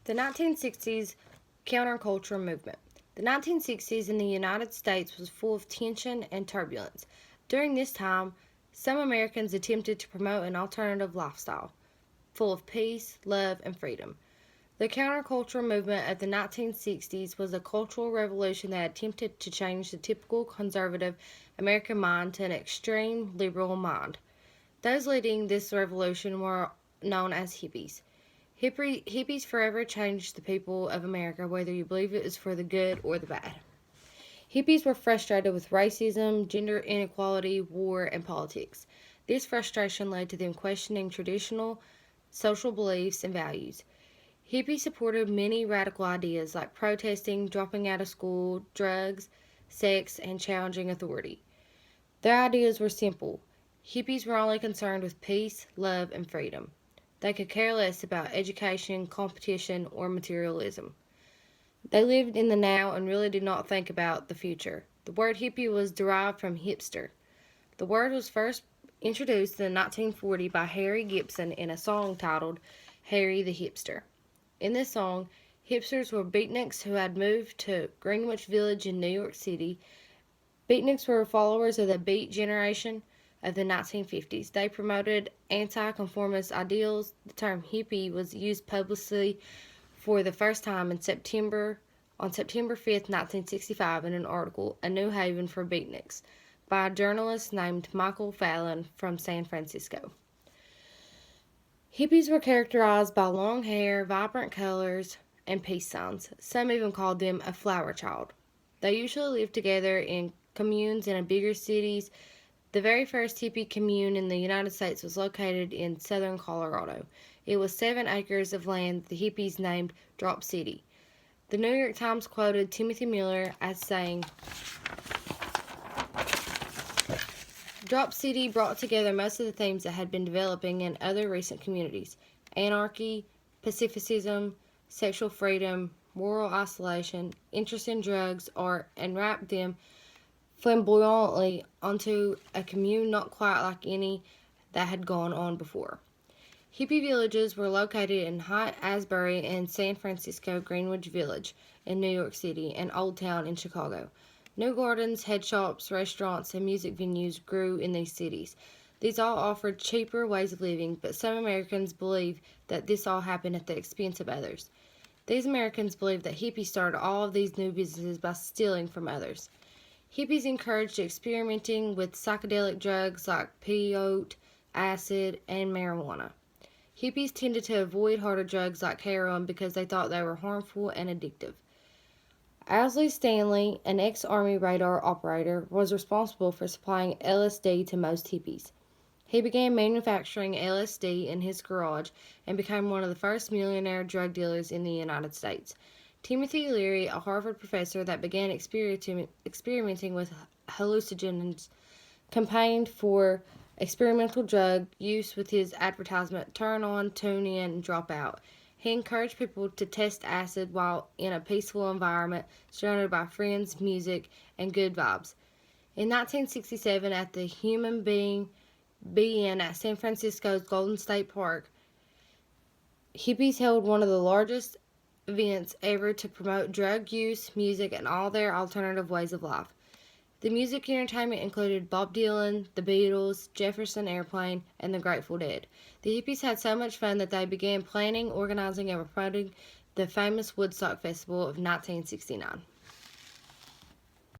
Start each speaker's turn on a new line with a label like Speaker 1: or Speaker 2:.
Speaker 1: The 1960s Counterculture Movement. The 1960s in the United States was full of tension and turbulence. During this time, some Americans attempted to promote an alternative lifestyle, full of peace, love, and freedom. The counterculture movement of the 1960s was a cultural revolution that attempted to change the typical conservative American mind to an extreme liberal mind. Those leading this revolution were known as hippies. Hippies forever changed the people of America, whether you believe it was for the good or the bad. Hippies were frustrated with racism, gender inequality, war, and politics. This frustration led to them questioning traditional social beliefs and values. Hippies supported many radical ideas like protesting, dropping out of school, drugs, sex, and challenging authority. Their ideas were simple. Hippies were only concerned with peace, love, and freedom. They could care less about education, competition, or materialism. They lived in the now and really did not think about the future. The word hippie was derived from hipster. The word was first introduced in 1940 by Harry Gibson in a song titled Harry the Hipster. In this song, hipsters were beatniks who had moved to Greenwich Village in New York City. Beatniks were followers of the Beat generation of the 1950s. They promoted anti-conformist ideals. The term hippie was used publicly for the first time on September 5th, 1965 in an article, A New Haven for Beatniks, by a journalist named Michael Fallon from San Francisco. Hippies were characterized by long hair, vibrant colors, and peace signs. Some even called them a flower child. They usually lived together in communes in bigger cities. The very first hippie commune in the United States was located in southern Colorado. It was 7 acres of land the hippies named Drop City. The New York Times quoted Timothy Miller as saying, Drop City brought together most of the themes that had been developing in other recent communities: anarchy, pacificism, sexual freedom, moral isolation, interest in drugs, art, and wrapped them flamboyantly onto a commune not quite like any that had gone on before. Hippie villages were located in Haight-Ashbury and San Francisco Greenwich Village in New York City and Old Town in Chicago. New gardens, head shops, restaurants, and music venues grew in these cities. These all offered cheaper ways of living, but some Americans believe that this all happened at the expense of others. These Americans believe that hippies started all of these new businesses by stealing from others. Hippies encouraged experimenting with psychedelic drugs like peyote, acid, and marijuana. Hippies tended to avoid harder drugs like heroin because they thought they were harmful and addictive. Owsley Stanley, an ex-Army radar operator, was responsible for supplying LSD to most hippies. He began manufacturing LSD in his garage and became one of the first millionaire drug dealers in the United States. Timothy Leary, a Harvard professor that began experimenting with hallucinogens, campaigned for experimental drug use with his advertisement, Turn On, Tune In, Drop Out. He encouraged people to test acid while in a peaceful environment, surrounded by friends, music, and good vibes. In 1967, at the Human Being BN at San Francisco's Golden State Park, hippies held one of the largest events ever to promote drug use, music, and all their alternative ways of life. The music entertainment included Bob Dylan, the Beatles, Jefferson Airplane, and the Grateful Dead. The hippies had so much fun that they began planning, organizing, and promoting the famous Woodstock Festival of 1969.